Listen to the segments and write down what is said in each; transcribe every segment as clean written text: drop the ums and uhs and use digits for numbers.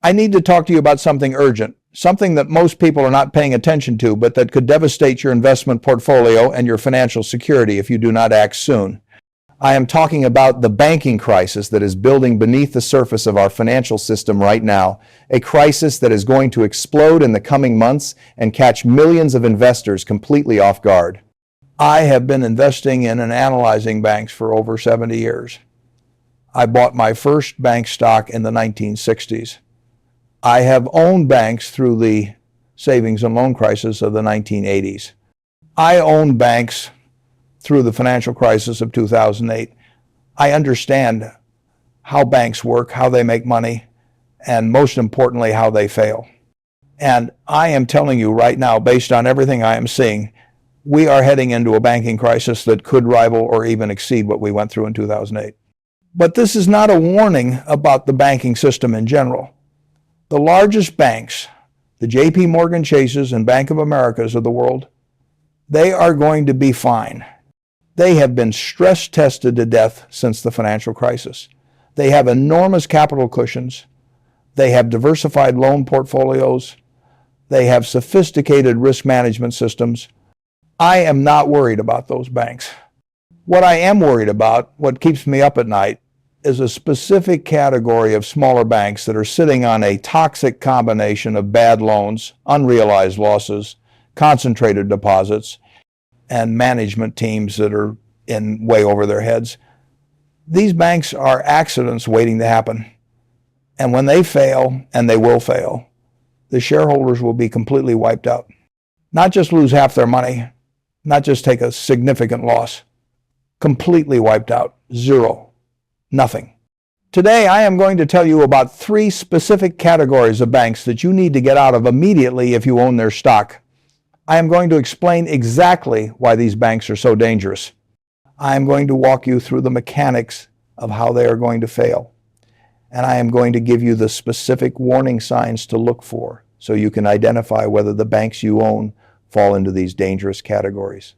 I need to talk to you about something urgent, something that most people are not paying attention to, but that could devastate your investment portfolio and your financial security if you do not act soon. I am talking about the banking crisis that is building beneath the surface of our financial system right now, a crisis that is going to explode in the coming months and catch millions of investors completely off guard. I have been investing in and analyzing banks for over 70 years. I bought my first bank stock in the 1960s. I have owned banks through the savings and loan crisis of the 1980s. I owned banks through the financial crisis of 2008. I understand how banks work, how they make money, and most importantly, how they fail. And I am telling you right now, based on everything I am seeing, we are heading into a banking crisis that could rival or even exceed what we went through in 2008. But this is not a warning about the banking system in general. The largest banks, the J.P. Morgan Chases and Bank of Americas of the world, they are going to be fine. They have been stress tested to death since the financial crisis. They have enormous capital cushions. They have diversified loan portfolios. They have sophisticated risk management systems. I am not worried about those banks. What I am worried about, what keeps me up at night, is a specific category of smaller banks that are sitting on a toxic combination of bad loans, unrealized losses, concentrated deposits, and management teams that are in way over their heads. These banks are accidents waiting to happen. And when they fail, and they will fail, the shareholders will be completely wiped out. Not just lose half their money, not just take a significant loss, completely wiped out, zero. Nothing. Today, I am going to tell you about 3 specific categories of banks that you need to get out of immediately if you own their stock. I am going to explain exactly why these banks are so dangerous. I am going to walk you through the mechanics of how they are going to fail. And I am going to give you the specific warning signs to look for so you can identify whether the banks you own fall into these dangerous categories.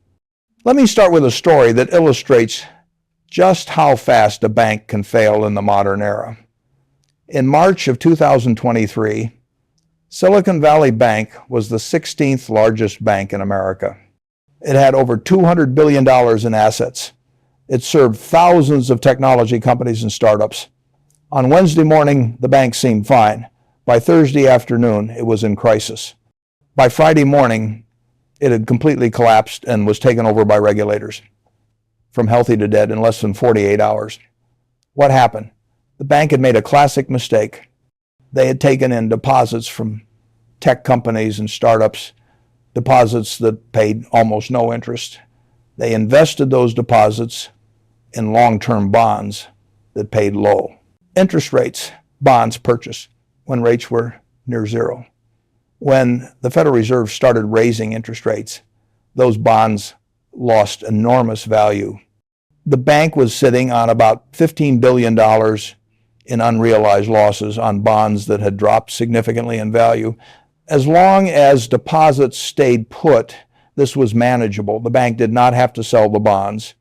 Let me start with a story that illustrates just how fast a bank can fail in the modern era. In March of 2023, Silicon Valley Bank was the 16th largest bank in America. It had over $200 billion in assets. It served thousands of technology companies and startups. On Wednesday morning, the bank seemed fine. By Thursday afternoon, it was in crisis. By Friday morning, it had completely collapsed and was taken over by regulators. From healthy to dead in less than 48 hours. What happened? The bank had made a classic mistake. They had taken in deposits from tech companies and startups, deposits that paid almost no interest. They invested those deposits in long-term bonds that paid low. Interest rates, bonds purchased when rates were near zero. When the Federal Reserve started raising interest rates, those bonds lost enormous value. The bank was sitting on about $15 billion in unrealized losses on bonds that had dropped significantly in value. As long as deposits stayed put, this was manageable. The bank did not have to sell the bonds.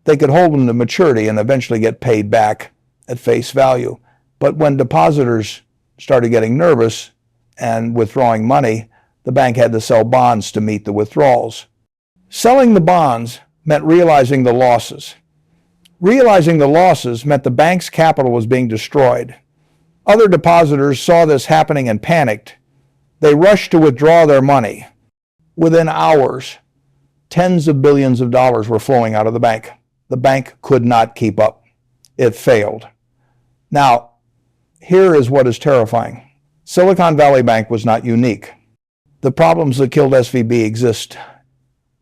They could hold them to maturity and eventually get paid back at face value. But when depositors started getting nervous and withdrawing money, the bank had to sell bonds to meet the withdrawals. Selling the bonds meant realizing the losses. Realizing the losses meant the bank's capital was being destroyed. Other depositors saw this happening and panicked. They rushed to withdraw their money. Within hours, tens of billions of dollars were flowing out of the bank. The bank could not keep up. It failed. Now, here is what is terrifying. Silicon Valley Bank was not unique. The problems that killed SVB exist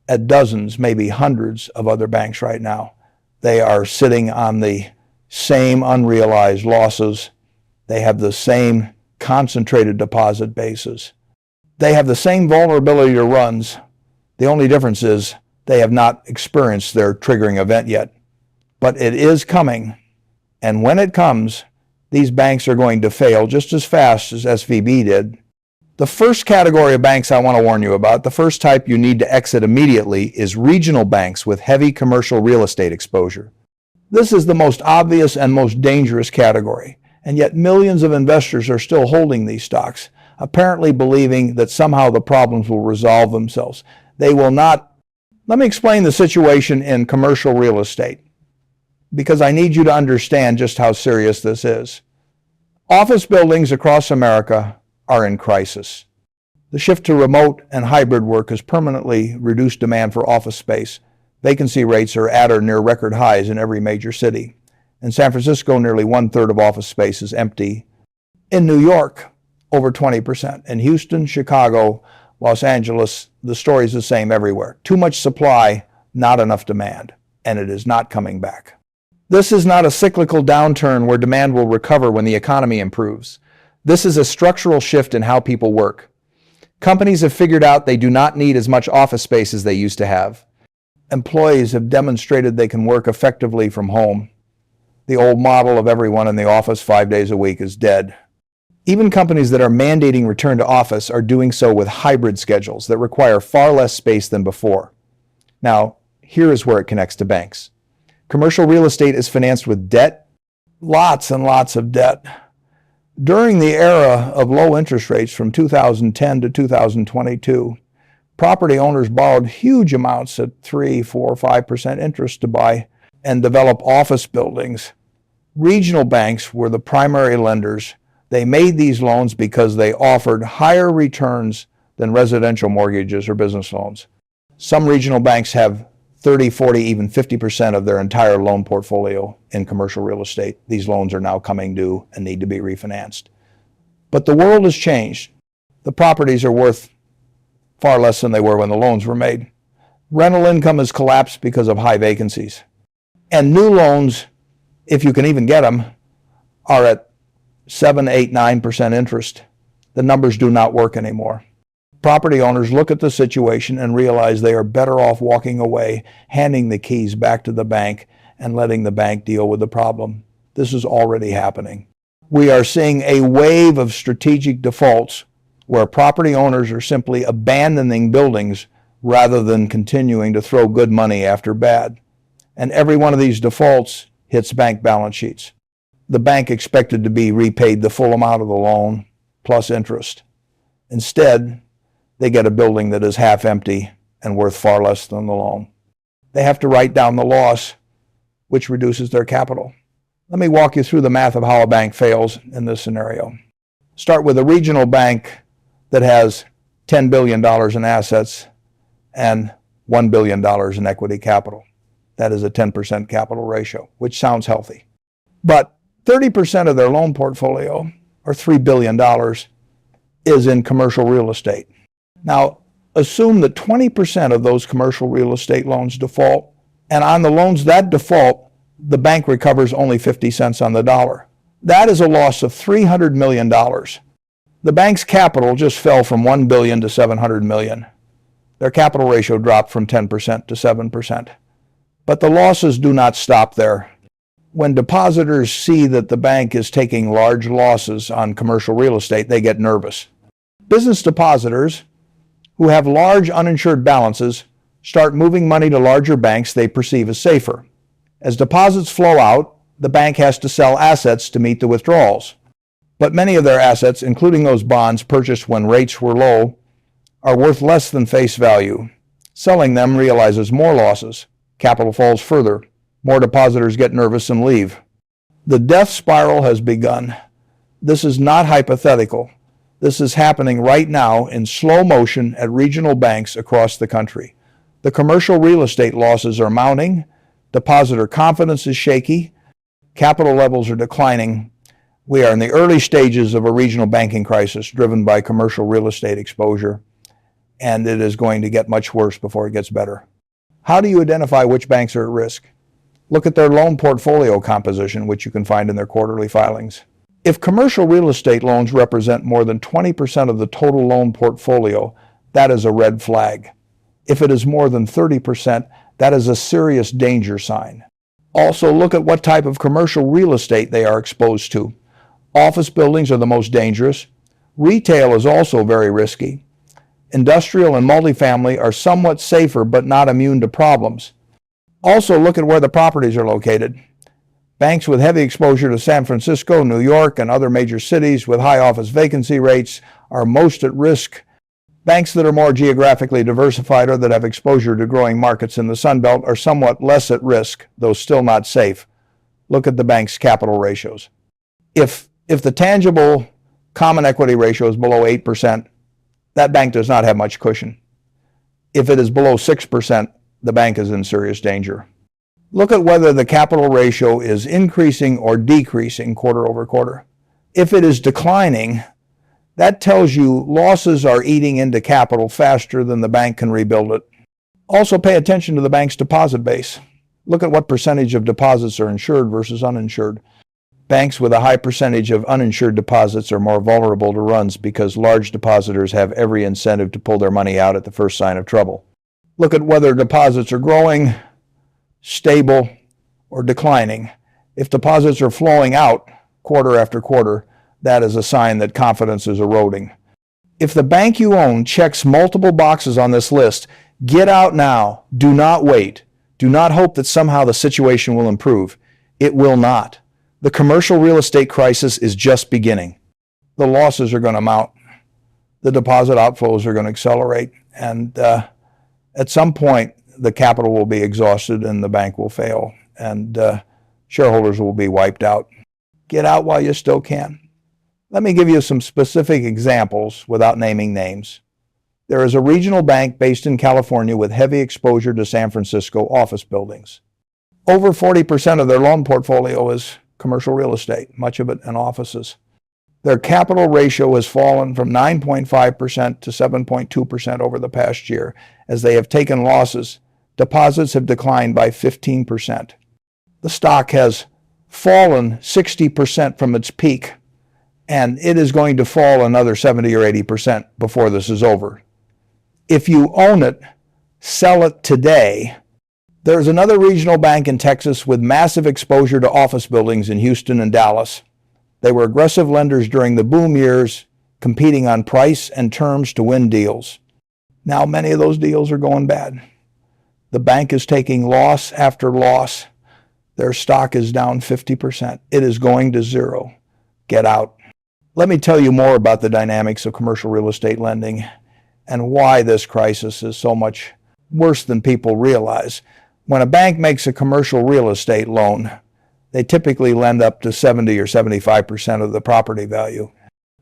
at dozens, maybe hundreds of other banks right now. They are sitting on the same unrealized losses. They have the same concentrated deposit bases. They have the same vulnerability to runs. The only difference is they have not experienced their triggering event yet. But it is coming. And when it comes, these banks are going to fail just as fast as SVB did. The first category of banks I want to warn you about, the first type you need to exit immediately, is regional banks with heavy commercial real estate exposure. This is the most obvious and most dangerous category. And yet millions of investors are still holding these stocks, apparently believing that somehow the problems will resolve themselves. They will not. Let me explain the situation in commercial real estate, because I need you to understand just how serious this is. Office buildings across America are in crisis. The shift to remote and hybrid work has permanently reduced demand for office space. Vacancy rates are at or near record highs in every major city. In San Francisco, nearly 1/3 of office space is empty. In New York, over 20%. In Houston, Chicago, Los Angeles, the story is the same everywhere. Too much supply, not enough demand, and it is not coming back. This is not a cyclical downturn where demand will recover when the economy improves. This is a structural shift in how people work. Companies have figured out they do not need as much office space as they used to have. Employees have demonstrated they can work effectively from home. The old model of everyone in the office 5 days a week is dead. Even companies that are mandating return to office are doing so with hybrid schedules that require far less space than before. Now, here is where it connects to banks. Commercial real estate is financed with debt, lots and lots of debt. During the era of low interest rates from 2010 to 2022, property owners borrowed huge amounts at 3, 4, 5% interest to buy and develop office buildings. Regional banks were the primary lenders. They made these loans because they offered higher returns than residential mortgages or business loans. Some regional banks have 30, 40, even 50% of their entire loan portfolio in commercial real estate. These loans are now coming due and need to be refinanced. But the world has changed. The properties are worth far less than they were when the loans were made. Rental income has collapsed because of high vacancies. And new loans, if you can even get them, are at 7, 8, 9% interest. The numbers do not work anymore. Property owners look at the situation and realize they are better off walking away, handing the keys back to the bank, and letting the bank deal with the problem. This is already happening. We are seeing a wave of strategic defaults where property owners are simply abandoning buildings rather than continuing to throw good money after bad. And every one of these defaults hits bank balance sheets. The bank expected to be repaid the full amount of the loan plus interest. Instead, they get a building that is half empty and worth far less than the loan. They have to write down the loss, which reduces their capital. Let me walk you through the math of how a bank fails in this scenario. Start with a regional bank that has $10 billion in assets and $1 billion in equity capital. That is a 10% capital ratio, which sounds healthy. But 30% of their loan portfolio, or $3 billion, is in commercial real estate. Now, assume that 20% of those commercial real estate loans default, and on the loans that default, the bank recovers only 50 cents on the dollar. That is a loss of $300 million. The bank's capital just fell from $1 billion to $700 million. Their capital ratio dropped from 10% to 7%. But the losses do not stop there. When depositors see that the bank is taking large losses on commercial real estate, they get nervous. Business depositors who have large uninsured balances start moving money to larger banks they perceive as safer. As deposits flow out, the bank has to sell assets to meet the withdrawals. But many of their assets, including those bonds purchased when rates were low, are worth less than face value. Selling them realizes more losses. Capital falls further. More depositors get nervous and leave. The death spiral has begun. This is not hypothetical. This is happening right now in slow motion at regional banks across the country. The commercial real estate losses are mounting. Depositor confidence is shaky. Capital levels are declining. We are in the early stages of a regional banking crisis driven by commercial real estate exposure, and it is going to get much worse before it gets better. How do you identify which banks are at risk? Look at their loan portfolio composition, which you can find in their quarterly filings. If commercial real estate loans represent more than 20% of the total loan portfolio, that is a red flag. If it is more than 30%, that is a serious danger sign. Also, look at what type of commercial real estate they are exposed to. Office buildings are the most dangerous. Retail is also very risky. Industrial and multifamily are somewhat safer but not immune to problems. Also, look at where the properties are located. Banks with heavy exposure to San Francisco, New York, and other major cities with high office vacancy rates are most at risk. Banks that are more geographically diversified or that have exposure to growing markets in the Sun Belt are somewhat less at risk, though still not safe. Look at the bank's capital ratios. If the tangible common equity ratio is below 8%, that bank does not have much cushion. If it is below 6%, the bank is in serious danger. Look at whether the capital ratio is increasing or decreasing quarter over quarter. If it is declining, that tells you losses are eating into capital faster than the bank can rebuild it. Also pay attention to the bank's deposit base. Look at what percentage of deposits are insured versus uninsured. Banks with a high percentage of uninsured deposits are more vulnerable to runs because large depositors have every incentive to pull their money out at the first sign of trouble. Look at whether deposits are growing, stable, or declining. If deposits are flowing out quarter after quarter, that is a sign that confidence is eroding. If the bank you own checks multiple boxes on this list, get out now. Do not wait. Do not hope that somehow the situation will improve. It will not. The commercial real estate crisis is just beginning. The losses are going to mount. The deposit outflows are going to accelerate. And at some point, the capital will be exhausted and the bank will fail. And shareholders will be wiped out. Get out while you still can. Let me give you some specific examples without naming names. There is a regional bank based in California with heavy exposure to San Francisco office buildings. Over 40% of their loan portfolio is commercial real estate, much of it in offices. Their capital ratio has fallen from 9.5% to 7.2% over the past year. As they have taken losses, deposits have declined by 15%. The stock has fallen 60% from its peak, and it is going to fall another 70 or 80% before this is over. If you own it, sell it today. There's another regional bank in Texas with massive exposure to office buildings in Houston and Dallas. They were aggressive lenders during the boom years, competing on price and terms to win deals. Now many of those deals are going bad. The bank is taking loss after loss. Their stock is down 50%. It is going to zero. Get out. Let me tell you more about the dynamics of commercial real estate lending and why this crisis is so much worse than people realize. When a bank makes a commercial real estate loan, they typically lend up to 70 or 75% of the property value.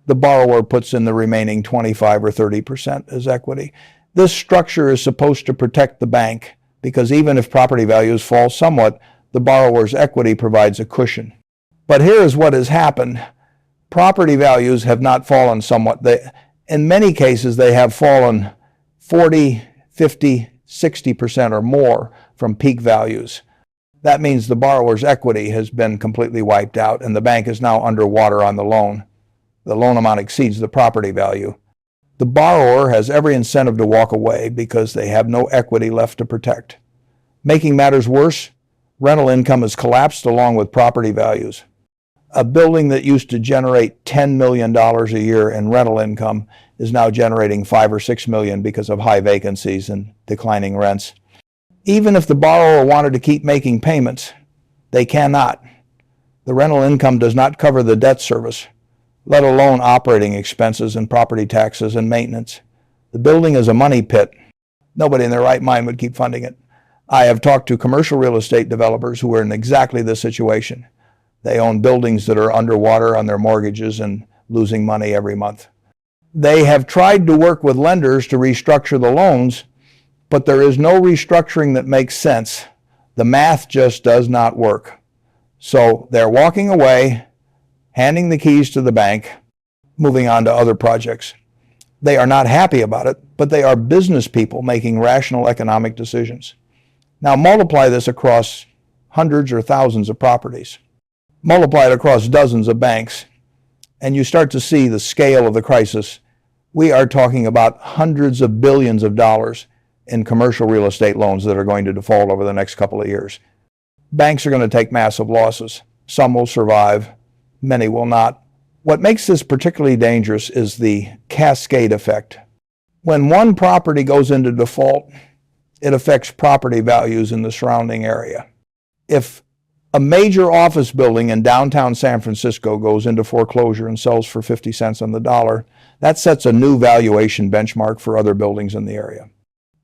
The borrower puts in the remaining 25 or 30% as equity. This structure is supposed to protect the bank because even if property values fall somewhat, the borrower's equity provides a cushion. But here is what has happened. Property values have not fallen somewhat. In many cases, they have fallen 40, 50, 60% or more from peak values. That means the borrower's equity has been completely wiped out and the bank is now underwater on the loan. The loan amount exceeds the property value. The borrower has every incentive to walk away because they have no equity left to protect. Making matters worse, rental income has collapsed along with property values. A building that used to generate $10 million a year in rental income is now generating $5 or $6 million because of high vacancies and declining rents. Even if the borrower wanted to keep making payments, they cannot. The rental income does not cover the debt service, let alone operating expenses and property taxes and maintenance. The building is a money pit. Nobody in their right mind would keep funding it. I have talked to commercial real estate developers who are in exactly this situation. They own buildings that are underwater on their mortgages and losing money every month. They have tried to work with lenders to restructure the loans, but there is no restructuring that makes sense. The math just does not work. So they're walking away, handing the keys to the bank, moving on to other projects. They are not happy about it, but they are business people making rational economic decisions. Now multiply this across hundreds or thousands of properties. Multiply it across dozens of banks, and you start to see the scale of the crisis. We are talking about hundreds of billions of dollars in commercial real estate loans that are going to default over the next couple of years. Banks are going to take massive losses. Some will survive, many will not. What makes this particularly dangerous is the cascade effect. When one property goes into default, it affects property values in the surrounding area. If A major office building in downtown San Francisco goes into foreclosure and sells for 50 cents on the dollar. That sets a new valuation benchmark for other buildings in the area.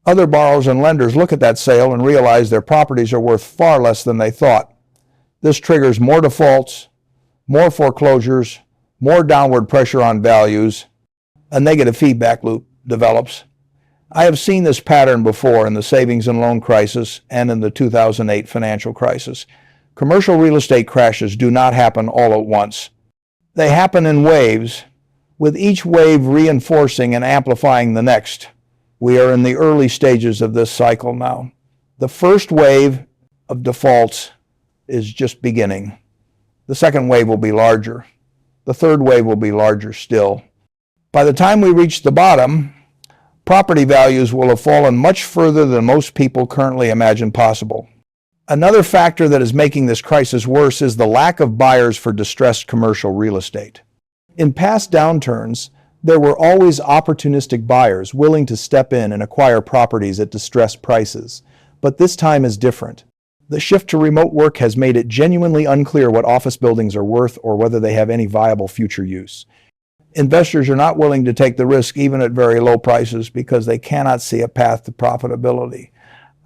Other borrowers and lenders look at that sale and realize their properties are worth far less than they thought. This triggers more defaults, more foreclosures, more downward pressure on values. A negative feedback loop develops. I have seen this pattern before in the savings and loan crisis and in the 2008 financial crisis. Commercial real estate crashes do not happen all at once. They happen in waves, with each wave reinforcing and amplifying the next. We are in the early stages of this cycle now. The first wave of defaults is just beginning. The second wave will be larger. The third wave will be larger still. By the time we reach the bottom, property values will have fallen much further than most people currently imagine possible. Another factor that is making this crisis worse is the lack of buyers for distressed commercial real estate. In past downturns, there were always opportunistic buyers willing to step in and acquire properties at distressed prices. But this time is different. The shift to remote work has made it genuinely unclear what office buildings are worth or whether they have any viable future use. Investors are not willing to take the risk even at very low prices because they cannot see a path to profitability.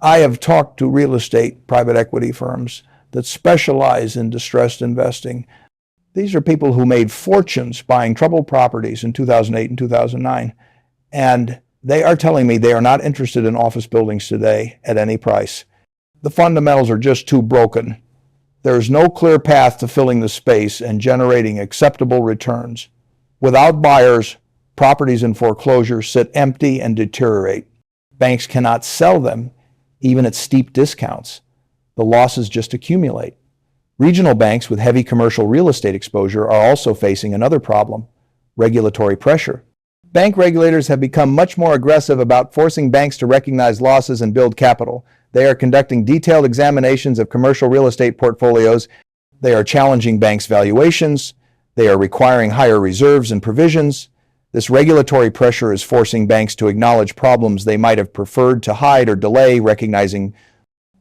I have talked to real estate private equity firms that specialize in distressed investing. These are people who made fortunes buying troubled properties in 2008 and 2009, and they are telling me they are not interested in office buildings today at any price. The fundamentals are just too broken. There is no clear path to filling the space and generating acceptable returns. Without buyers, properties in foreclosure sit empty and deteriorate. Banks cannot sell them, even at steep discounts. The losses just accumulate. Regional banks with heavy commercial real estate exposure are also facing another problem: regulatory pressure. Bank regulators have become much more aggressive about forcing banks to recognize losses and build capital. They are conducting detailed examinations of commercial real estate portfolios. They are challenging banks' valuations. They are requiring higher reserves and provisions. This regulatory pressure is forcing banks to acknowledge problems they might have preferred to hide or delay recognizing.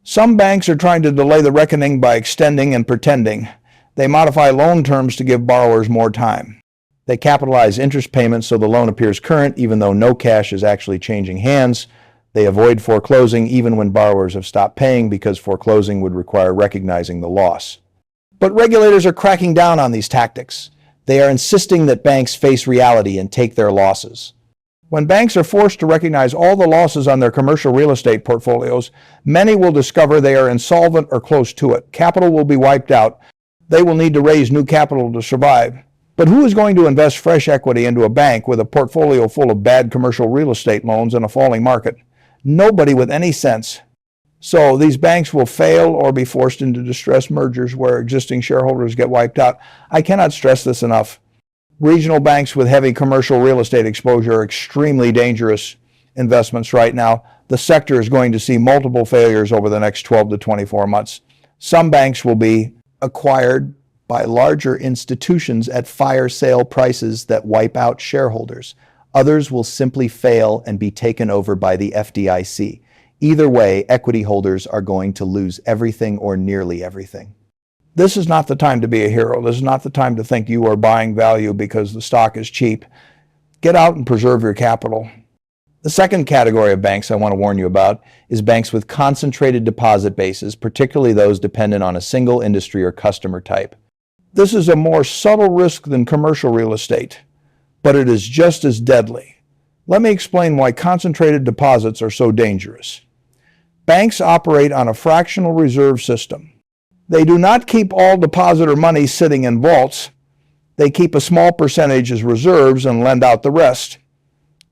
Some banks are trying to delay the reckoning by extending and pretending. They modify loan terms to give borrowers more time. They capitalize interest payments so the loan appears current even though no cash is actually changing hands. They avoid foreclosing even when borrowers have stopped paying because foreclosing would require recognizing the loss. But regulators are cracking down on these tactics. They are insisting that banks face reality and take their losses. When banks are forced to recognize all the losses on their commercial real estate portfolios, many will discover they are insolvent or close to it. Capital will be wiped out. They will need to raise new capital to survive. But who is going to invest fresh equity into a bank with a portfolio full of bad commercial real estate loans in a falling market? Nobody with any sense. So these banks will fail or be forced into distressed mergers where existing shareholders get wiped out. I cannot stress this enough. Regional banks with heavy commercial real estate exposure are extremely dangerous investments right now. The sector is going to see multiple failures over the next 12 to 24 months. Some banks will be acquired by larger institutions at fire sale prices that wipe out shareholders. Others will simply fail and be taken over by the FDIC. Either way, equity holders are going to lose everything or nearly everything. This is not the time to be a hero. This is not the time to think you are buying value because the stock is cheap. Get out and preserve your capital. The second category of banks I want to warn you about is banks with concentrated deposit bases, particularly those dependent on a single industry or customer type. This is a more subtle risk than commercial real estate, but it is just as deadly. Let me explain why concentrated deposits are so dangerous. Banks operate on a fractional reserve system. They do not keep all depositor money sitting in vaults. They keep a small percentage as reserves and lend out the rest.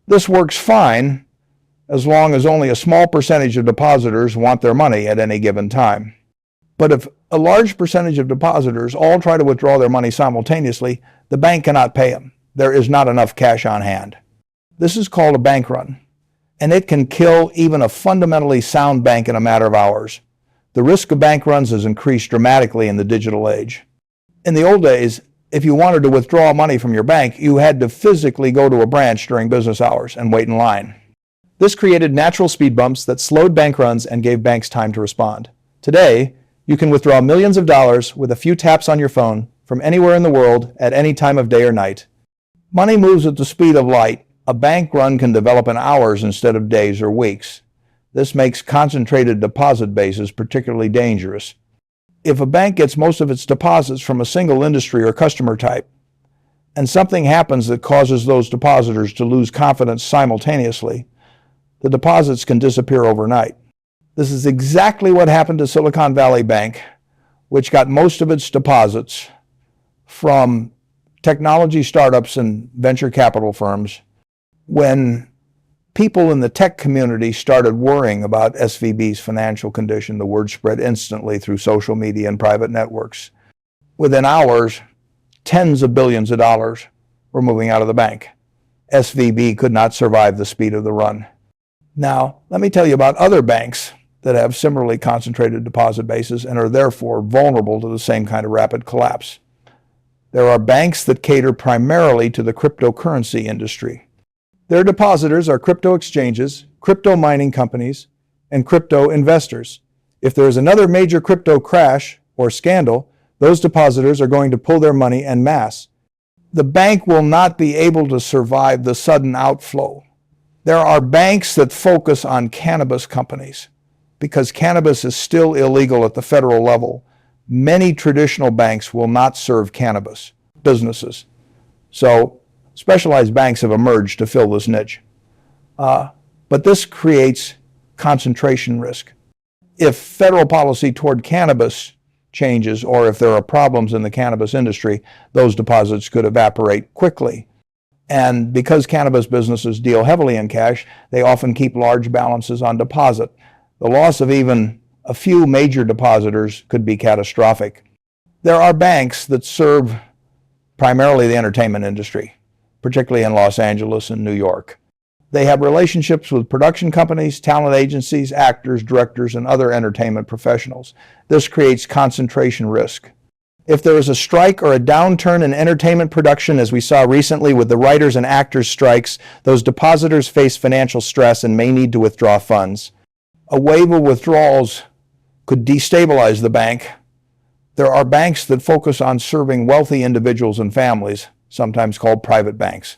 This works fine as long as only a small percentage of depositors want their money at any given time. But if a large percentage of depositors all try to withdraw their money simultaneously, the bank cannot pay them. There is not enough cash on hand. This is called a bank run, and it can kill even a fundamentally sound bank in a matter of hours. The risk of bank runs has increased dramatically in the digital age. In the old days, if you wanted to withdraw money from your bank, you had to physically go to a branch during business hours and wait in line. This created natural speed bumps that slowed bank runs and gave banks time to respond. Today, You can withdraw millions of dollars with a few taps on your phone from anywhere in the world at any time of day or night. Money moves at the speed of light. A bank run can develop in hours instead of days or weeks. This makes concentrated deposit bases particularly dangerous. If a bank gets most of its deposits from a single industry or customer type, and something happens that causes those depositors to lose confidence simultaneously, the deposits can disappear overnight. This is exactly what happened to Silicon Valley Bank, which got most of its deposits from technology startups and venture capital firms when people in the tech community started worrying about SVB's financial condition. The word spread instantly through social media and private networks. Within hours, tens of billions of dollars were moving out of the bank. SVB could not survive the speed of the run. Now, let me tell you about other banks that have similarly concentrated deposit bases and are therefore vulnerable to the same kind of rapid collapse. There are banks that cater primarily to the cryptocurrency industry. Their depositors are crypto exchanges, crypto mining companies, and crypto investors. If there is another major crypto crash or scandal, those depositors are going to pull their money en masse. The bank will not be able to survive the sudden outflow. There are banks that focus on cannabis companies. Because cannabis is still illegal at the federal level, many traditional banks will not serve cannabis businesses. So specialized banks have emerged to fill this niche. But this creates concentration risk. If federal policy toward cannabis changes, or if there are problems in the cannabis industry, those deposits could evaporate quickly. And because cannabis businesses deal heavily in cash, they often keep large balances on deposit. The loss of even a few major depositors could be catastrophic. There are banks that serve primarily the entertainment industry, particularly in Los Angeles and New York. They have relationships with production companies, talent agencies, actors, directors, and other entertainment professionals. This creates concentration risk. If there is a strike or a downturn in entertainment production, as we saw recently with the writers and actors strikes, those depositors face financial stress and may need to withdraw funds. A wave of withdrawals could destabilize the bank. There are banks that focus on serving wealthy individuals and families, sometimes called private banks.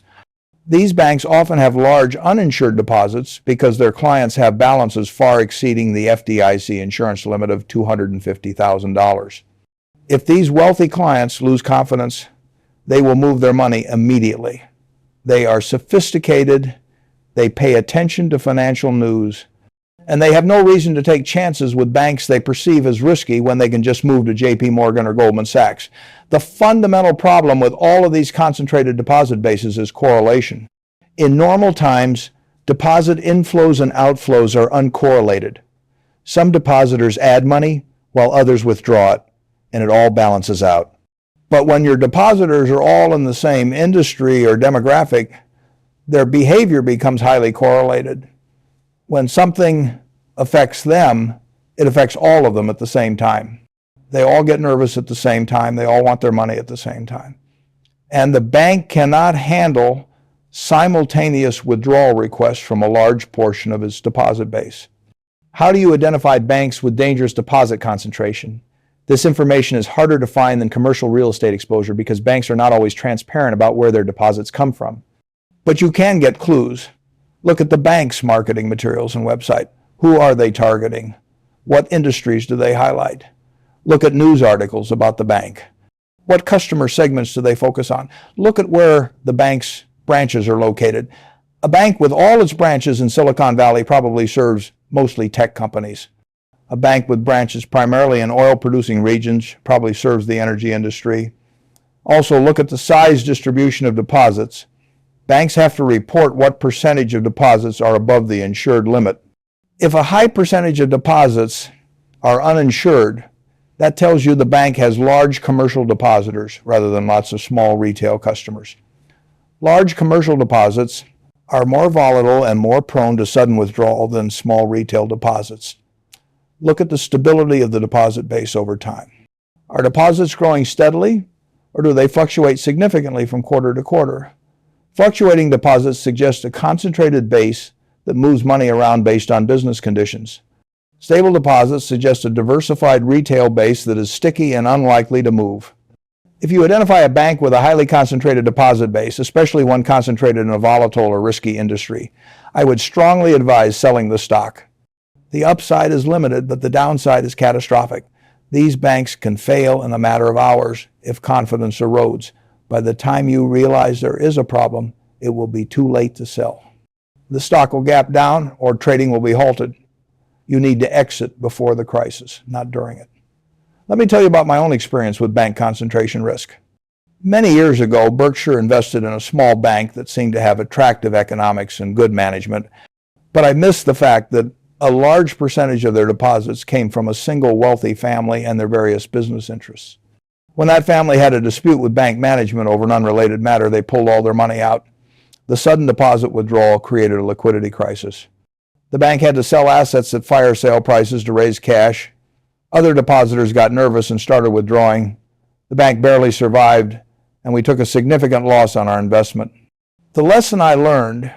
These banks often have large uninsured deposits because their clients have balances far exceeding the FDIC insurance limit of $250,000. If these wealthy clients lose confidence, they will move their money immediately. They are sophisticated, they pay attention to financial news, and they have no reason to take chances with banks they perceive as risky when they can just move to JP Morgan or Goldman Sachs. The fundamental problem with all of these concentrated deposit bases is correlation. In normal times, deposit inflows and outflows are uncorrelated. Some depositors add money while others withdraw it, and it all balances out. But when your depositors are all in the same industry or demographic, their behavior becomes highly correlated. When something affects them, it affects all of them at the same time. They all get nervous at the same time. They all want their money at the same time. And the bank cannot handle simultaneous withdrawal requests from a large portion of its deposit base. How do you identify banks with dangerous deposit concentration? This information is harder to find than commercial real estate exposure because banks are not always transparent about where their deposits come from. But you can get clues. Look at the bank's marketing materials and website. Who are they targeting? What industries do they highlight? Look at news articles about the bank. What customer segments do they focus on? Look at where the bank's branches are located. A bank with all its branches in Silicon Valley probably serves mostly tech companies. A bank with branches primarily in oil-producing regions probably serves the energy industry. Also, look at the size distribution of deposits. Banks have to report what percentage of deposits are above the insured limit. If a high percentage of deposits are uninsured, that tells you the bank has large commercial depositors rather than lots of small retail customers. Large commercial deposits are more volatile and more prone to sudden withdrawal than small retail deposits. Look at the stability of the deposit base over time. Are deposits growing steadily, or do they fluctuate significantly from quarter to quarter? Fluctuating deposits suggest a concentrated base that moves money around based on business conditions. Stable deposits suggest a diversified retail base that is sticky and unlikely to move. If you identify a bank with a highly concentrated deposit base, especially one concentrated in a volatile or risky industry, I would strongly advise selling the stock. The upside is limited, but the downside is catastrophic. These banks can fail in a matter of hours if confidence erodes. By the time you realize there is a problem, it will be too late to sell. The stock will gap down or trading will be halted. You need to exit before the crisis, not during it. Let me tell you about my own experience with bank concentration risk. Many years ago, Berkshire invested in a small bank that seemed to have attractive economics and good management, but I missed the fact that a large percentage of their deposits came from a single wealthy family and their various business interests. When that family had a dispute with bank management over an unrelated matter, they pulled all their money out. The sudden deposit withdrawal created a liquidity crisis. The bank had to sell assets at fire sale prices to raise cash. Other depositors got nervous and started withdrawing. The bank barely survived, and we took a significant loss on our investment. The lesson I learned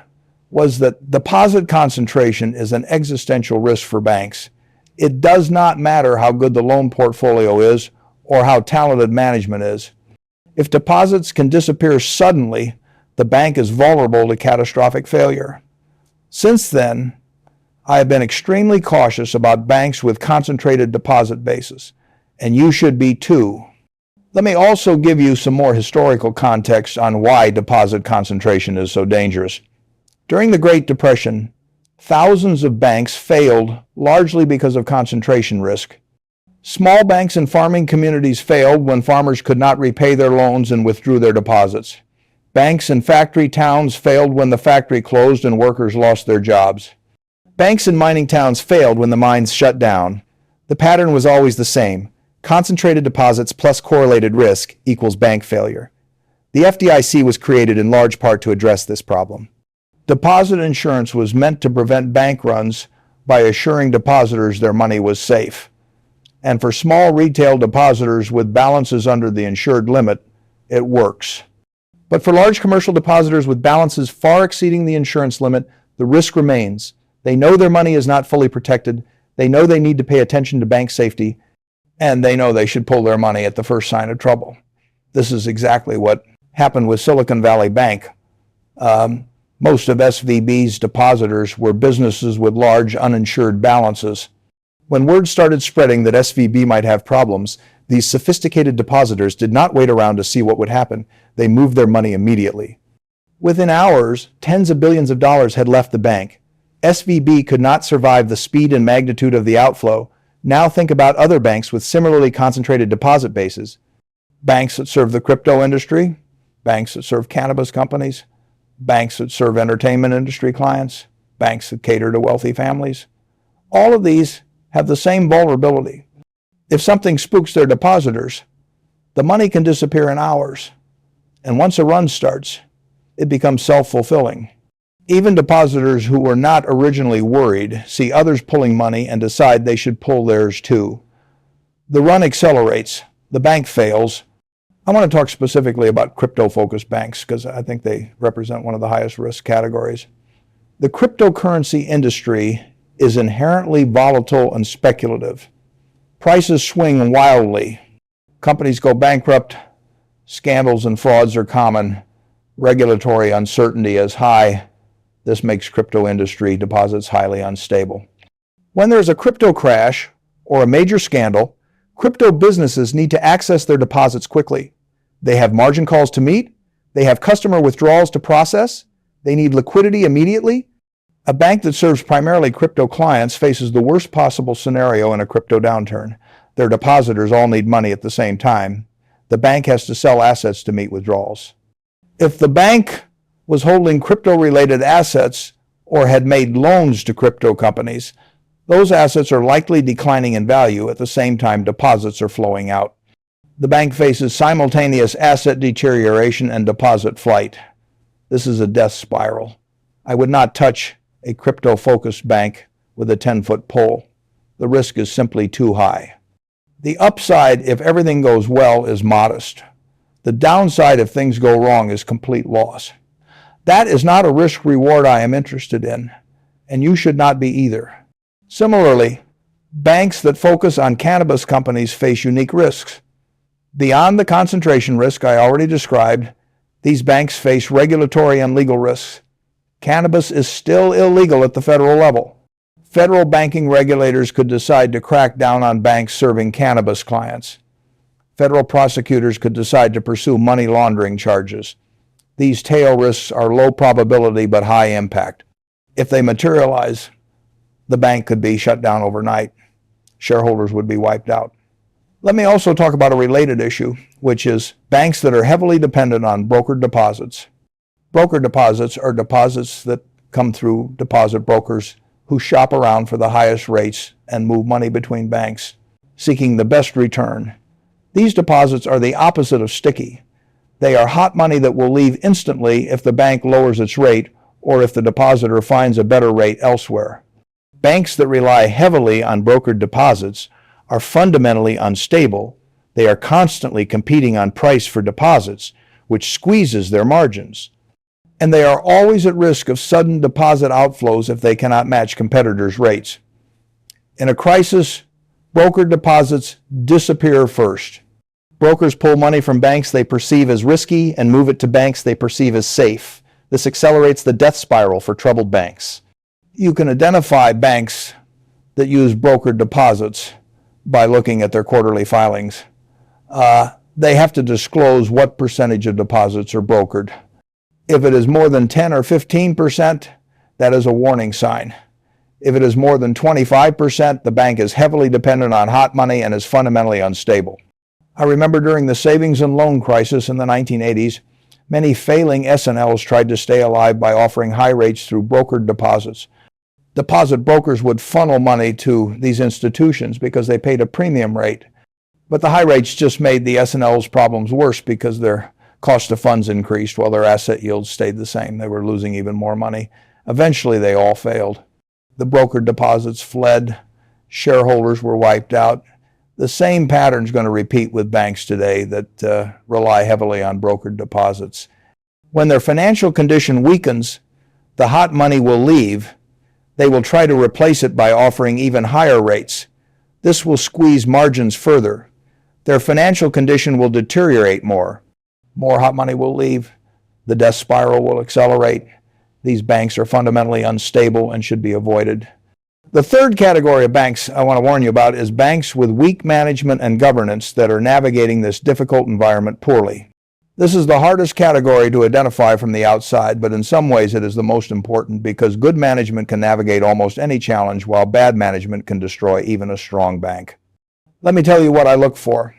was that deposit concentration is an existential risk for banks. It does not matter how good the loan portfolio is or how talented management is. If deposits can disappear suddenly, the bank is vulnerable to catastrophic failure. Since then, I have been extremely cautious about banks with concentrated deposit bases, and you should be too. Let me also give you some more historical context on why deposit concentration is so dangerous. During the Great Depression, thousands of banks failed largely because of concentration risk. Small banks in farming communities failed when farmers could not repay their loans and withdrew their deposits. Banks in factory towns failed when the factory closed and workers lost their jobs. Banks in mining towns failed when the mines shut down. The pattern was always the same. Concentrated deposits plus correlated risk equals bank failure. The FDIC was created in large part to address this problem. Deposit insurance was meant to prevent bank runs by assuring depositors their money was safe. And for small retail depositors with balances under the insured limit, it works. But for large commercial depositors with balances far exceeding the insurance limit, the risk remains. They know their money is not fully protected. They know they need to pay attention to bank safety, and they know they should pull their money at the first sign of trouble. This is exactly what happened with Silicon Valley Bank. Most of SVB's depositors were businesses with large uninsured balances. When word started spreading that SVB might have problems, these sophisticated depositors did not wait around to see what would happen. They moved their money immediately. Within hours, tens of billions of dollars had left the bank. SVB could not survive the speed and magnitude of the outflow. Now think about other banks with similarly concentrated deposit bases. Banks that serve the crypto industry, banks that serve cannabis companies, banks that serve entertainment industry clients, banks that cater to wealthy families. All of these have the same vulnerability. If something spooks their depositors, the money can disappear in hours. And once a run starts, it becomes self-fulfilling. Even depositors who were not originally worried see others pulling money and decide they should pull theirs too. The run accelerates. The bank fails. I want to talk specifically about crypto-focused banks because I think they represent one of the highest risk categories. The cryptocurrency industry is inherently volatile and speculative. Prices swing wildly. Companies go bankrupt. Scandals and frauds are common. Regulatory uncertainty is high. This makes crypto industry deposits highly unstable. When there's a crypto crash or a major scandal, crypto businesses need to access their deposits quickly. They have margin calls to meet. They have customer withdrawals to process. They need liquidity immediately. A bank that serves primarily crypto clients faces the worst possible scenario in a crypto downturn. Their depositors all need money at the same time. The bank has to sell assets to meet withdrawals. If the bank was holding crypto-related assets or had made loans to crypto companies, those assets are likely declining in value at the same time deposits are flowing out. The bank faces simultaneous asset deterioration and deposit flight. This is a death spiral. I would not touch a crypto-focused bank with a 10-foot pole. The risk is simply too high. The upside, if everything goes well, is modest. The downside, if things go wrong, is complete loss. That is not a risk-reward I am interested in, and you should not be either. Similarly, Banks that focus on cannabis companies face unique risks. Beyond the concentration risk I already described, these banks face regulatory and legal risks. Cannabis is still illegal at the federal level. Federal banking regulators could decide to crack down on banks serving cannabis clients. Federal prosecutors could decide to pursue money laundering charges. These tail risks are low probability but high impact. If they materialize, the bank could be shut down overnight. Shareholders would be wiped out. Let me also talk about a related issue, which is banks that are heavily dependent on brokered deposits. Brokered deposits are deposits that come through deposit brokers who shop around for the highest rates and move money between banks, seeking the best return. These deposits are the opposite of sticky. They are hot money that will leave instantly if the bank lowers its rate or if the depositor finds a better rate elsewhere. Banks that rely heavily on brokered deposits are fundamentally unstable. They are constantly competing on price for deposits, which squeezes their margins. And they are always at risk of sudden deposit outflows if they cannot match competitors' rates. In a crisis, brokered deposits disappear first. Brokers pull money from banks they perceive as risky and move it to banks they perceive as safe. This accelerates the death spiral for troubled banks. You can identify banks that use brokered deposits by looking at their quarterly filings. They have to disclose what percentage of deposits are brokered. If it is more than 10 or 15%, that is a warning sign. If it is more than 25%, the bank is heavily dependent on hot money and is fundamentally unstable. I remember during the savings and loan crisis in the 1980s, many failing S&Ls tried to stay alive by offering high rates through brokered deposits. Deposit brokers would funnel money to these institutions because they paid a premium rate. But the high rates just made the S&L's problems worse because their cost of funds increased while their asset yields stayed the same. They were losing even more money. Eventually, they all failed. The brokered deposits fled. Shareholders were wiped out. The same pattern is going to repeat with banks today that rely heavily on brokered deposits. When their financial condition weakens, the hot money will leave. They will try to replace it by offering even higher rates. This will squeeze margins further. Their financial condition will deteriorate more. More hot money will leave. The death spiral will accelerate. These banks are fundamentally unstable and should be avoided. The third category of banks I want to warn you about is banks with weak management and governance that are navigating this difficult environment poorly. This is the hardest category to identify from the outside, but in some ways it is the most important because good management can navigate almost any challenge while bad management can destroy even a strong bank. Let me tell you what I look for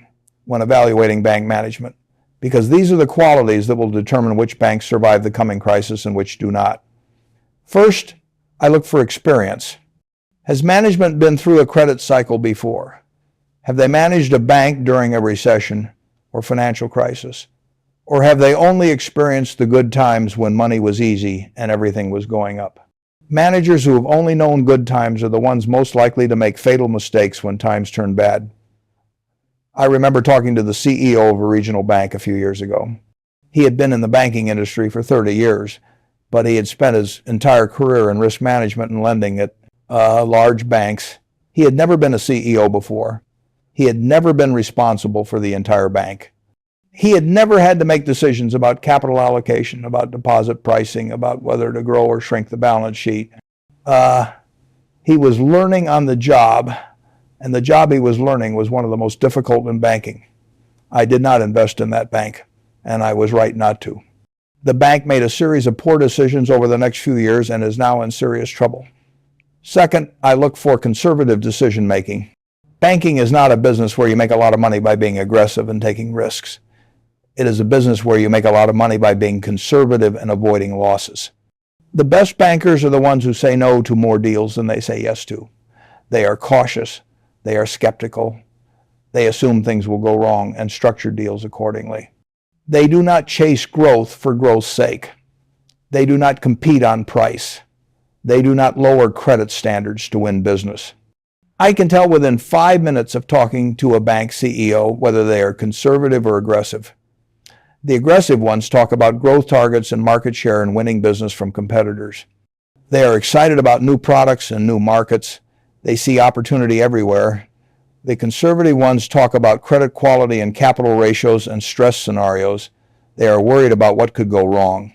when evaluating bank management, because these are the qualities that will determine which banks survive the coming crisis and which do not. First, I look for experience. Has management been through a credit cycle before? Have they managed a bank during a recession or financial crisis? Or have they only experienced the good times when money was easy and everything was going up? Managers who have only known good times are the ones most likely to make fatal mistakes when times turn bad. I remember talking to the CEO of a regional bank a few years ago. He had been in the banking industry for 30 years, but he had spent his entire career in risk management and lending at large banks. He had never been a CEO before. He had never been responsible for the entire bank. He had never had to make decisions about capital allocation, about deposit pricing, about whether to grow or shrink the balance sheet. He was learning on the job, and the job he was learning was one of the most difficult in banking. I did not invest in that bank, and I was right not to. The bank made a series of poor decisions over the next few years and is now in serious trouble. Second, I look for conservative decision-making. Banking is not a business where you make a lot of money by being aggressive and taking risks. It is a business where you make a lot of money by being conservative and avoiding losses. The best bankers are the ones who say no to more deals than they say yes to. They are cautious. They are skeptical. They assume things will go wrong and structure deals accordingly. They do not chase growth for growth's sake. They do not compete on price. They do not lower credit standards to win business. I can tell within 5 minutes of talking to a bank CEO whether they are conservative or aggressive. The aggressive ones talk about growth targets and market share and winning business from competitors. They are excited about new products and new markets. They see opportunity everywhere. The conservative ones talk about credit quality and capital ratios and stress scenarios. They are worried about what could go wrong.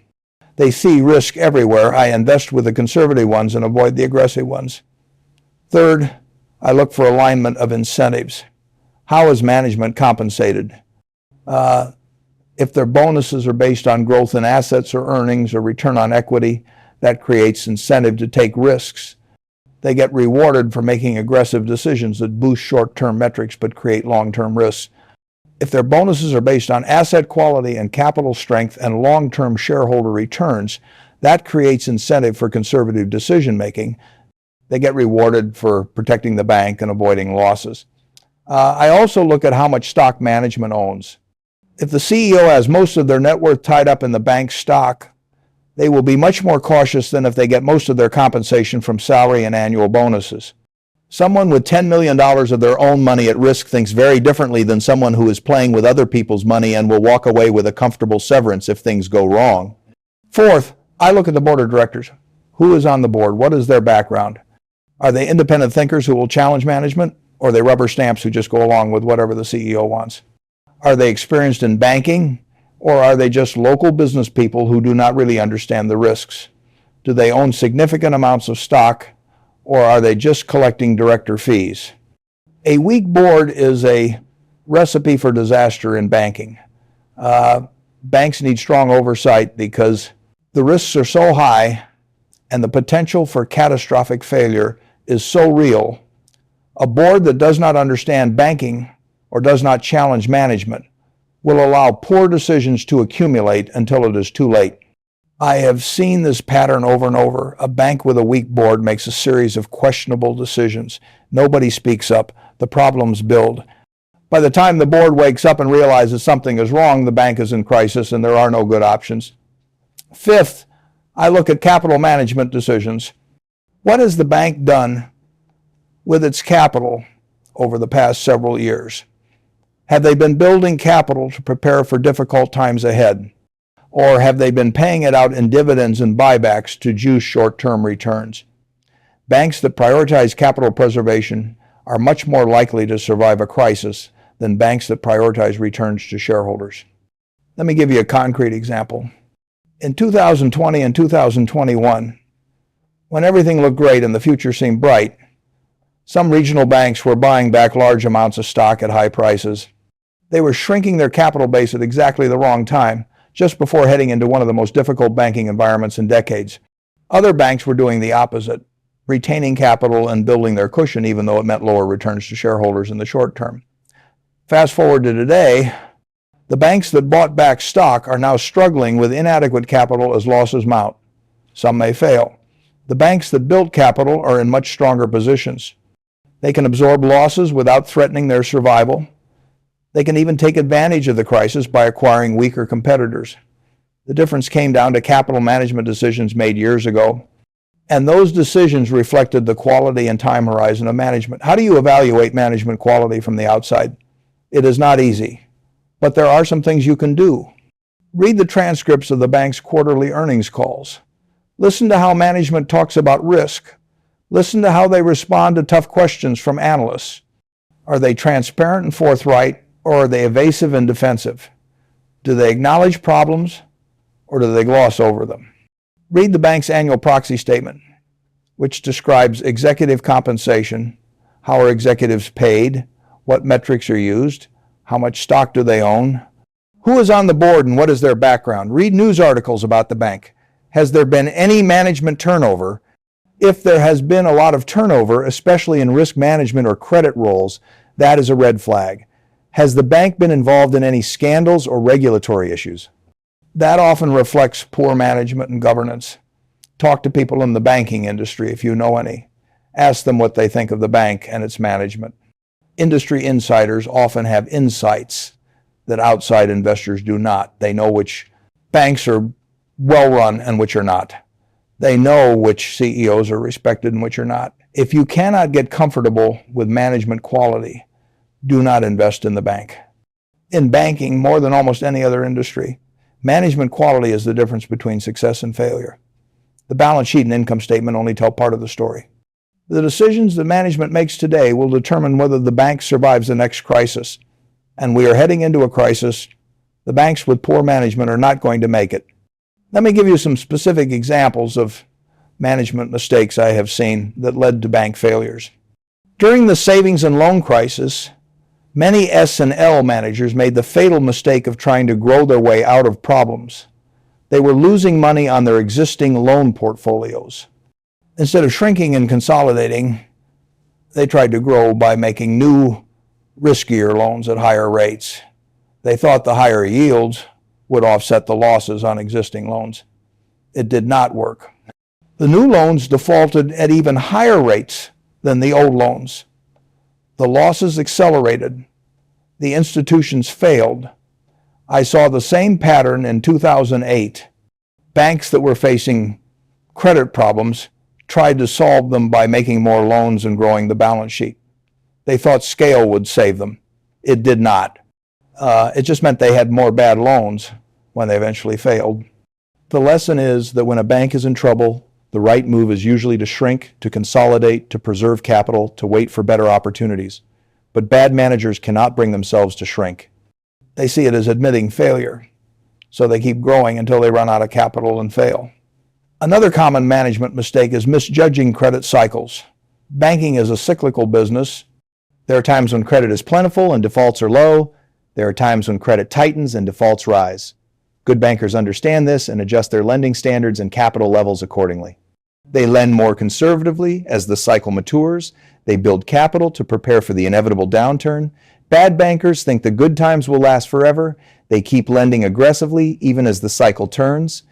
They see risk everywhere. I invest with the conservative ones and avoid the aggressive ones. Third, I look for alignment of incentives. How is management compensated? If their bonuses are based on growth in assets or earnings or return on equity, that creates incentive to take risks. They get rewarded for making aggressive decisions that boost short-term metrics but create long-term risks. If their bonuses are based on asset quality and capital strength and long-term shareholder returns, that creates incentive for conservative decision-making. They get rewarded for protecting the bank and avoiding losses. I also look at how much stock management owns. If the CEO has most of their net worth tied up in the bank's stock, they will be much more cautious than if they get most of their compensation from salary and annual bonuses. Someone with $10 million of their own money at risk thinks very differently than someone who is playing with other people's money and will walk away with a comfortable severance if things go wrong. Fourth, I look at the board of directors. Who is on the board? What is their background? Are they independent thinkers who will challenge management, or are they rubber stamps who just go along with whatever the CEO wants? Are they experienced in banking, or are they just local business people who do not really understand the risks? Do they own significant amounts of stock, or are they just collecting director fees? A weak board is a recipe for disaster in banking. Banks need strong oversight because the risks are so high and the potential for catastrophic failure is so real. A board that does not understand banking or does not challenge management will allow poor decisions to accumulate until it is too late. I have seen this pattern over and over. A bank with a weak board makes a series of questionable decisions. Nobody speaks up. The problems build. By the time the board wakes up and realizes something is wrong, the bank is in crisis and there are no good options. Fifth, I look at capital management decisions. What has the bank done with its capital over the past several years? Have they been building capital to prepare for difficult times ahead? Or have they been paying it out in dividends and buybacks to juice short-term returns? Banks that prioritize capital preservation are much more likely to survive a crisis than banks that prioritize returns to shareholders. Let me give you a concrete example. In 2020 and 2021, when everything looked great and the future seemed bright, some regional banks were buying back large amounts of stock at high prices. They were shrinking their capital base at exactly the wrong time, just before heading into one of the most difficult banking environments in decades. Other banks were doing the opposite, retaining capital and building their cushion even though it meant lower returns to shareholders in the short term. Fast forward to today, the banks that bought back stock are now struggling with inadequate capital as losses mount. Some may fail. The banks that built capital are in much stronger positions. They can absorb losses without threatening their survival. They can even take advantage of the crisis by acquiring weaker competitors. The difference came down to capital management decisions made years ago, and those decisions reflected the quality and time horizon of management. How do you evaluate management quality from the outside? It is not easy, but there are some things you can do. Read the transcripts of the bank's quarterly earnings calls. Listen to how management talks about risk. Listen to how they respond to tough questions from analysts. Are they transparent and forthright, or are they evasive and defensive? Do they acknowledge problems, or do they gloss over them? Read the bank's annual proxy statement, which describes executive compensation, how are executives paid, what metrics are used, how much stock do they own, who is on the board and what is their background. Read news articles about the bank. Has there been any management turnover? If there has been a lot of turnover, especially in risk management or credit roles, that is a red flag. Has the bank been involved in any scandals or regulatory issues? That often reflects poor management and governance. Talk to people in the banking industry if you know any. Ask them what they think of the bank and its management. Industry insiders often have insights that outside investors do not. They know which banks are well run and which are not. They know which CEOs are respected and which are not. If you cannot get comfortable with management quality, do not invest in the bank. In banking, more than almost any other industry, management quality is the difference between success and failure. The balance sheet and income statement only tell part of the story. The decisions that management makes today will determine whether the bank survives the next crisis. And we are heading into a crisis. The banks with poor management are not going to make it. Let me give you some specific examples of management mistakes I have seen that led to bank failures. During the savings and loan crisis, many S&L managers made the fatal mistake of trying to grow their way out of problems. They were losing money on their existing loan portfolios. Instead of shrinking and consolidating, they tried to grow by making new, riskier loans at higher rates. They thought the higher yields would offset the losses on existing loans. It did not work. The new loans defaulted at even higher rates than the old loans. The losses accelerated. The institutions failed. I saw the same pattern in 2008. Banks that were facing credit problems tried to solve them by making more loans and growing the balance sheet. They thought scale would save them. It did not. It just meant they had more bad loans when they eventually failed. The lesson is that when a bank is in trouble, the right move is usually to shrink, to consolidate, to preserve capital, to wait for better opportunities. But bad managers cannot bring themselves to shrink. They see it as admitting failure, so they keep growing until they run out of capital and fail. Another common management mistake is misjudging credit cycles. Banking is a cyclical business. There are times when credit is plentiful and defaults are low. There are times when credit tightens and defaults rise. Good bankers understand this and adjust their lending standards and capital levels accordingly. They lend more conservatively as the cycle matures. They build capital to prepare for the inevitable downturn. Bad bankers think the good times will last forever. They keep lending aggressively even as the cycle turns.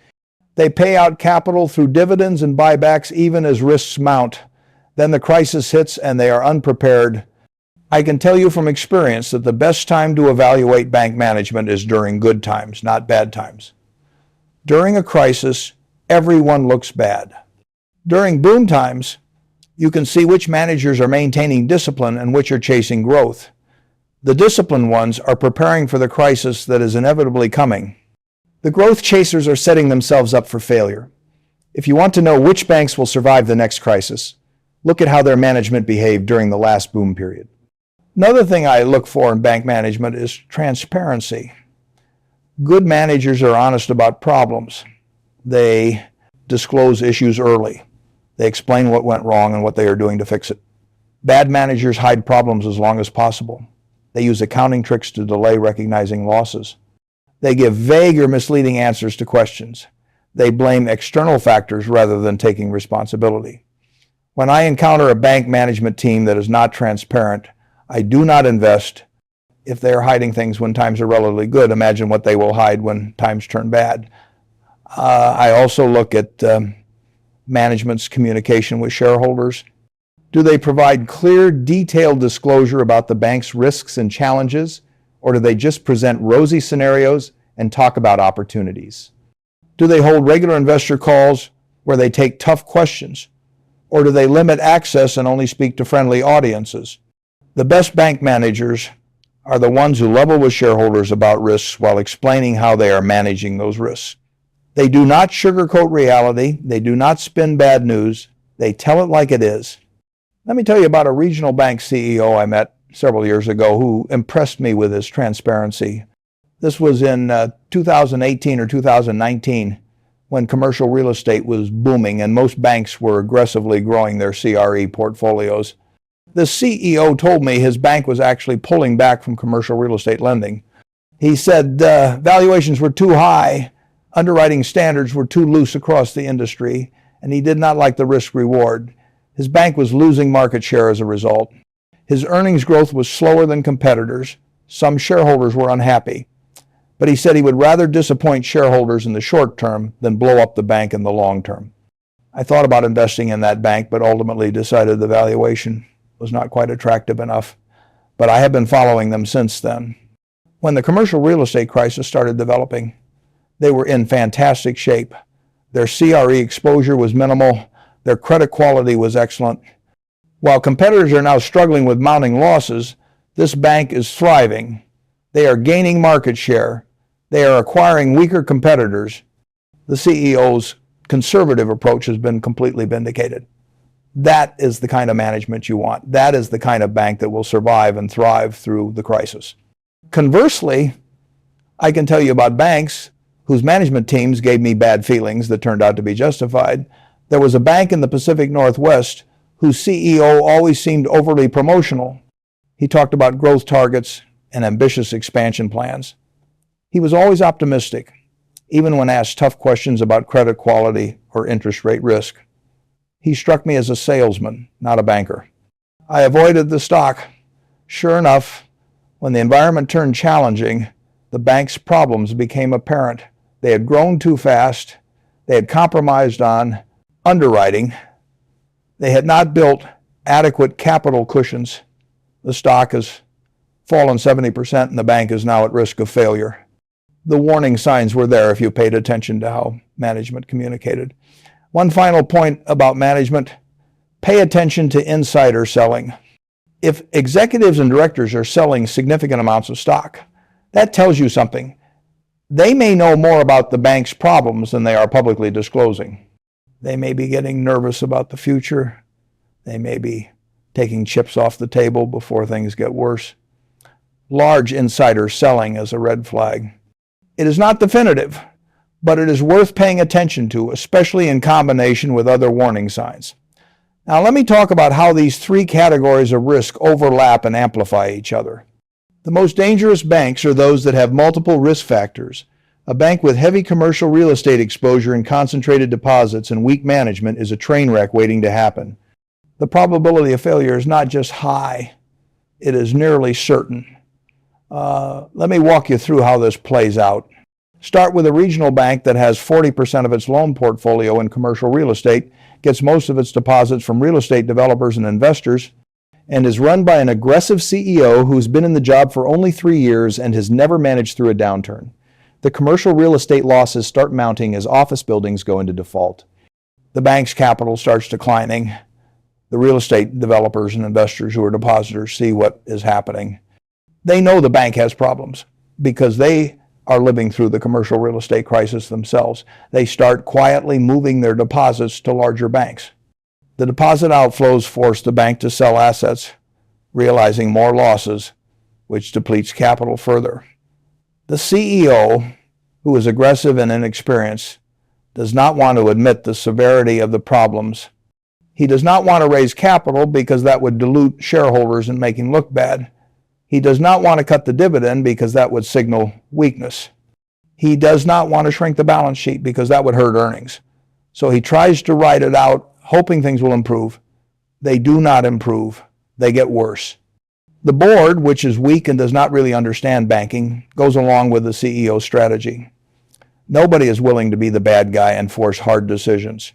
They pay out capital through dividends and buybacks even as risks mount. Then the crisis hits and they are unprepared. I can tell you from experience that the best time to evaluate bank management is during good times, not bad times. During a crisis, everyone looks bad. During boom times, you can see which managers are maintaining discipline and which are chasing growth. The disciplined ones are preparing for the crisis that is inevitably coming. The growth chasers are setting themselves up for failure. If you want to know which banks will survive the next crisis, look at how their management behaved during the last boom period. Another thing I look for in bank management is transparency. Good managers are honest about problems. They disclose issues early. They explain what went wrong and what they are doing to fix it. Bad managers hide problems as long as possible. They use accounting tricks to delay recognizing losses. They give vague or misleading answers to questions. They blame external factors rather than taking responsibility. When I encounter a bank management team that is not transparent, I do not invest. If they are hiding things when times are relatively good, imagine what they will hide when times turn bad. I also look at management's communication with shareholders. Do they provide clear, detailed disclosure about the bank's risks and challenges, or do they just present rosy scenarios and talk about opportunities? Do they hold regular investor calls where they take tough questions, or do they limit access and only speak to friendly audiences? The best bank managers are the ones who level with shareholders about risks while explaining how they are managing those risks. They do not sugarcoat reality. They do not spin bad news. They tell it like it is. Let me tell you about a regional bank CEO I met several years ago who impressed me with his transparency. This was in 2018 or 2019 when commercial real estate was booming and most banks were aggressively growing their CRE portfolios. The CEO told me his bank was actually pulling back from commercial real estate lending. He said valuations were too high, underwriting standards were too loose across the industry, and he did not like the risk reward. His bank was losing market share as a result. His earnings growth was slower than competitors. Some shareholders were unhappy. But he said he would rather disappoint shareholders in the short term than blow up the bank in the long term. I thought about investing in that bank, but ultimately decided the valuation was not quite attractive enough. But I have been following them since then. When the commercial real estate crisis started developing, they were in fantastic shape. Their CRE exposure was minimal. Their credit quality was excellent. While competitors are now struggling with mounting losses, this bank is thriving. They are gaining market share. They are acquiring weaker competitors. The CEO's conservative approach has been completely vindicated. That is the kind of management you want. That is the kind of bank that will survive and thrive through the crisis. Conversely, I can tell you about banks whose management teams gave me bad feelings that turned out to be justified. There was a bank in the Pacific Northwest whose CEO always seemed overly promotional. He talked about growth targets and ambitious expansion plans. He was always optimistic, even when asked tough questions about credit quality or interest rate risk. He struck me as a salesman, not a banker. I avoided the stock. Sure enough, when the environment turned challenging, the bank's problems became apparent. They had grown too fast. They had compromised on underwriting. They had not built adequate capital cushions. The stock has fallen 70% and the bank is now at risk of failure. The warning signs were there if you paid attention to how management communicated. One final point about management: pay attention to insider selling. If executives and directors are selling significant amounts of stock, that tells you something. They may know more about the bank's problems than they are publicly disclosing. They may be getting nervous about the future. They may be taking chips off the table before things get worse. Large insider selling is a red flag. It is not definitive, but it is worth paying attention to, especially in combination with other warning signs. Now, let me talk about how these three categories of risk overlap and amplify each other. The most dangerous banks are those that have multiple risk factors. A bank with heavy commercial real estate exposure and concentrated deposits and weak management is a train wreck waiting to happen. The probability of failure is not just high, it is nearly certain. Let me walk you through how this plays out. Start with a regional bank that has 40% of its loan portfolio in commercial real estate, gets most of its deposits from real estate developers and investors, and is run by an aggressive CEO who's been in the job for only 3 years and has never managed through a downturn. The commercial real estate losses start mounting as office buildings go into default. The bank's capital starts declining. The real estate developers and investors who are depositors see what is happening. They know the bank has problems because they are living through the commercial real estate crisis themselves. They start quietly moving their deposits to larger banks. The deposit outflows force the bank to sell assets, realizing more losses, which depletes capital further. The CEO, who is aggressive and inexperienced, does not want to admit the severity of the problems. He does not want to raise capital because that would dilute shareholders and make him look bad. He does not want to cut the dividend because that would signal weakness. He does not want to shrink the balance sheet because that would hurt earnings. So he tries to ride it out, hoping things will improve. They do not improve. They get worse. The board, which is weak and does not really understand banking, goes along with the CEO's strategy. Nobody is willing to be the bad guy and force hard decisions.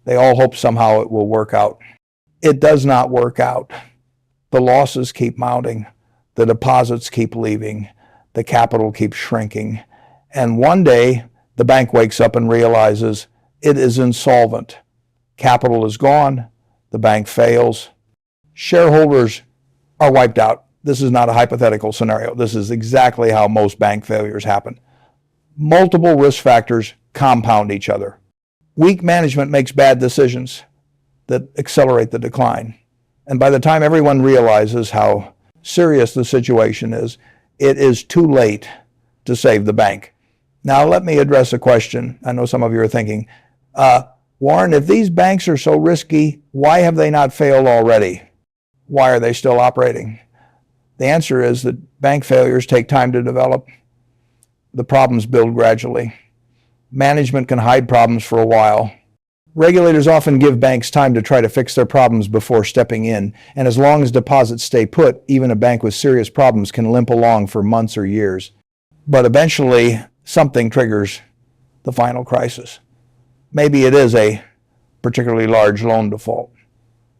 They all hope somehow it will work out. It does not work out. The losses keep mounting. The deposits keep leaving. The capital keeps shrinking. And one day, the bank wakes up and realizes it is insolvent. Capital is gone. The bank fails. Shareholders are wiped out. This is not a hypothetical scenario. This is exactly how most bank failures happen. Multiple risk factors compound each other. Weak management makes bad decisions that accelerate the decline. And by the time everyone realizes how serious the situation is, it is too late to save the bank. Now let me address a question. I know some of you are thinking, Warren, if these banks are so risky, why have they not failed already? Why are they still operating? The answer is that bank failures take time to develop. The problems build gradually. Management can hide problems for a while. Regulators often give banks time to try to fix their problems before stepping in, and as long as deposits stay put, even a bank with serious problems can limp along for months or years. But eventually, something triggers the final crisis. Maybe it is a particularly large loan default.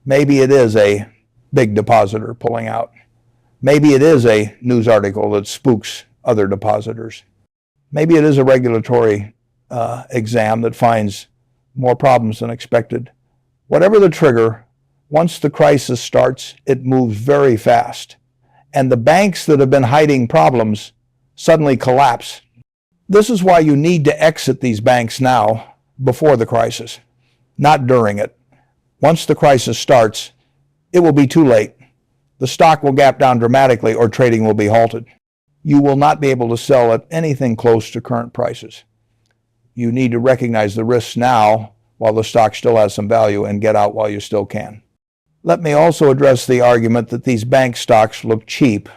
Maybe it is a big depositor pulling out. Maybe it is a news article that spooks other depositors. Maybe it is a regulatory exam that finds more problems than expected. Whatever the trigger, once the crisis starts, it moves very fast. And the banks that have been hiding problems suddenly collapse. This is why you need to exit these banks now, before the crisis, not during it. Once the crisis starts, it will be too late. The stock will gap down dramatically or trading will be halted. You will not be able to sell at anything close to current prices. You need to recognize the risks now while the stock still has some value and get out while you still can. Let me also address the argument that these bank stocks look cheap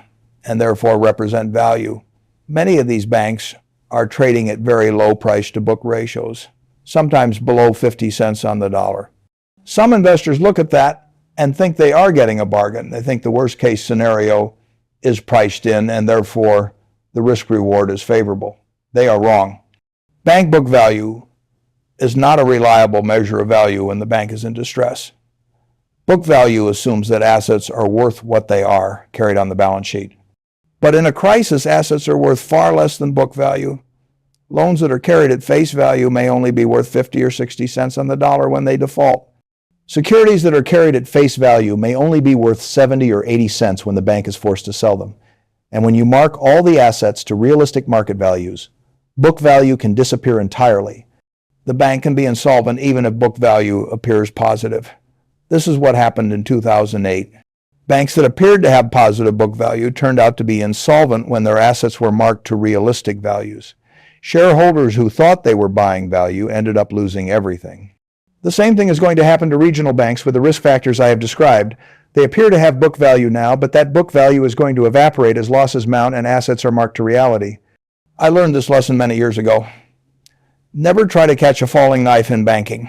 and therefore represent value. Many of these banks are trading at very low price to book ratios, sometimes below 50 cents on the dollar. Some investors look at that and think they are getting a bargain. They think the worst case scenario is priced in and therefore the risk reward is favorable. They are wrong. Bank book value is not a reliable measure of value when the bank is in distress. Book value assumes that assets are worth what they are carried on the balance sheet. But in a crisis, assets are worth far less than book value. Loans that are carried at face value may only be worth 50 or 60 cents on the dollar when they default. Securities that are carried at face value may only be worth 70 or 80 cents when the bank is forced to sell them. And when you mark all the assets to realistic market values, book value can disappear entirely. The bank can be insolvent even if book value appears positive. This is what happened in 2008. Banks that appeared to have positive book value turned out to be insolvent when their assets were marked to realistic values. Shareholders who thought they were buying value ended up losing everything. The same thing is going to happen to regional banks with the risk factors I have described. They appear to have book value now, but that book value is going to evaporate as losses mount and assets are marked to reality. I learned this lesson many years ago. Never try to catch a falling knife in banking.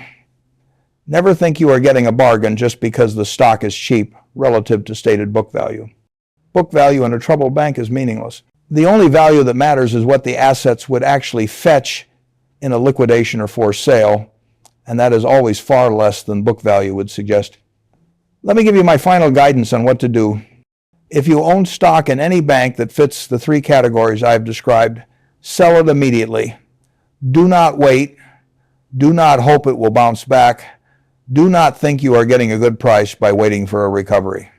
Never think you are getting a bargain just because the stock is cheap relative to stated book value. Book value in a troubled bank is meaningless. The only value that matters is what the assets would actually fetch in a liquidation or forced sale, and that is always far less than book value would suggest. Let me give you my final guidance on what to do. If you own stock in any bank that fits the three categories I've described, sell it immediately. Do not wait. Do not hope it will bounce back. Do not think you are getting a good price by waiting for a recovery.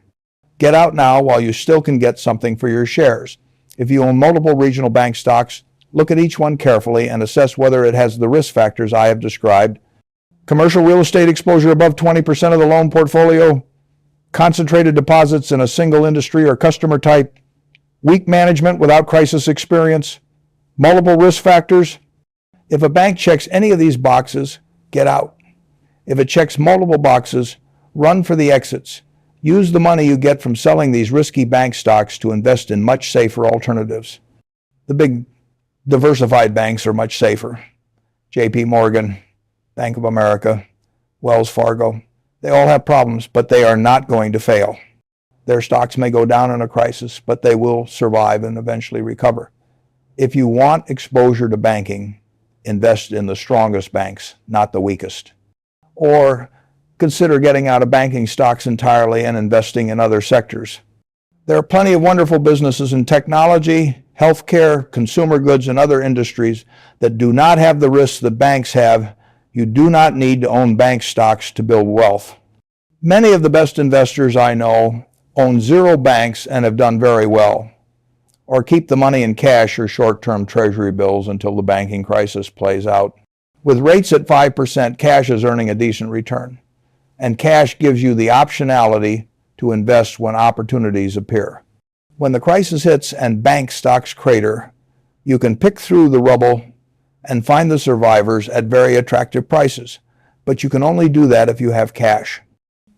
Get out now while you still can get something for your shares. If you own multiple regional bank stocks, look at each one carefully and assess whether it has the risk factors I have described. Commercial real estate exposure above 20% of the loan portfolio, concentrated deposits in a single industry or customer type, weak management without crisis experience, multiple risk factors. If a bank checks any of these boxes, get out. If it checks multiple boxes, run for the exits. Use the money you get from selling these risky bank stocks to invest in much safer alternatives. The big diversified banks are much safer. JP Morgan, Bank of America, Wells Fargo. They all have problems, but they are not going to fail. Their stocks may go down in a crisis, but they will survive and eventually recover. If you want exposure to banking, invest in the strongest banks, not the weakest. Or consider getting out of banking stocks entirely and investing in other sectors. There are plenty of wonderful businesses in technology, healthcare, consumer goods, and other industries that do not have the risks that banks have. You do not need to own bank stocks to build wealth. Many of the best investors I know own zero banks and have done very well, or keep the money in cash or short-term treasury bills until the banking crisis plays out. With rates at 5%, cash is earning a decent return, and cash gives you the optionality to invest when opportunities appear. When the crisis hits and bank stocks crater, you can pick through the rubble and find the survivors at very attractive prices, but you can only do that if you have cash.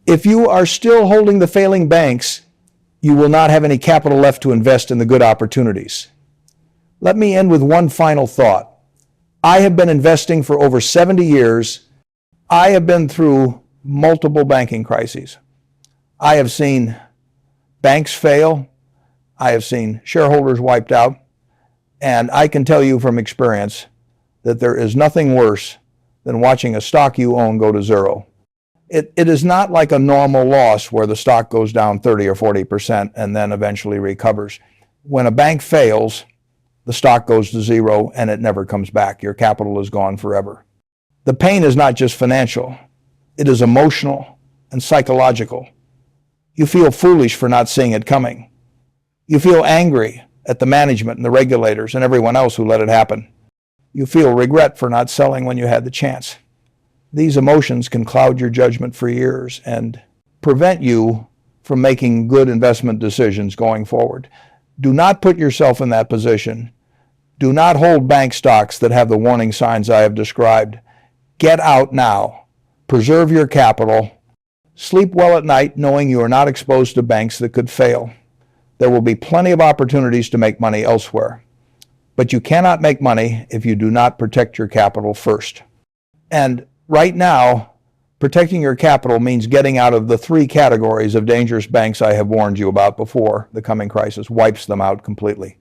If you are still holding the failing banks, you will not have any capital left to invest in the good opportunities. Let me end with one final thought. I have been investing for over 70 years. I have been through multiple banking crises. I have seen banks fail. I have seen shareholders wiped out. And I can tell you from experience that there is nothing worse than watching a stock you own go to zero. It is not like a normal loss where the stock goes down 30 or 40% and then eventually recovers. When a bank fails, the stock goes to zero and it never comes back. Your capital is gone forever. The pain is not just financial. It is emotional and psychological. You feel foolish for not seeing it coming. You feel angry at the management and the regulators and everyone else who let it happen. You feel regret for not selling when you had the chance. These emotions can cloud your judgment for years and prevent you from making good investment decisions going forward. Do not put yourself in that position. Do not hold bank stocks that have the warning signs I have described. Get out now. Preserve your capital. Sleep well at night knowing you are not exposed to banks that could fail. There will be plenty of opportunities to make money elsewhere. But you cannot make money if you do not protect your capital first. And right now, protecting your capital means getting out of the 3 categories of dangerous banks I have warned you about before. The coming crisis wipes them out completely.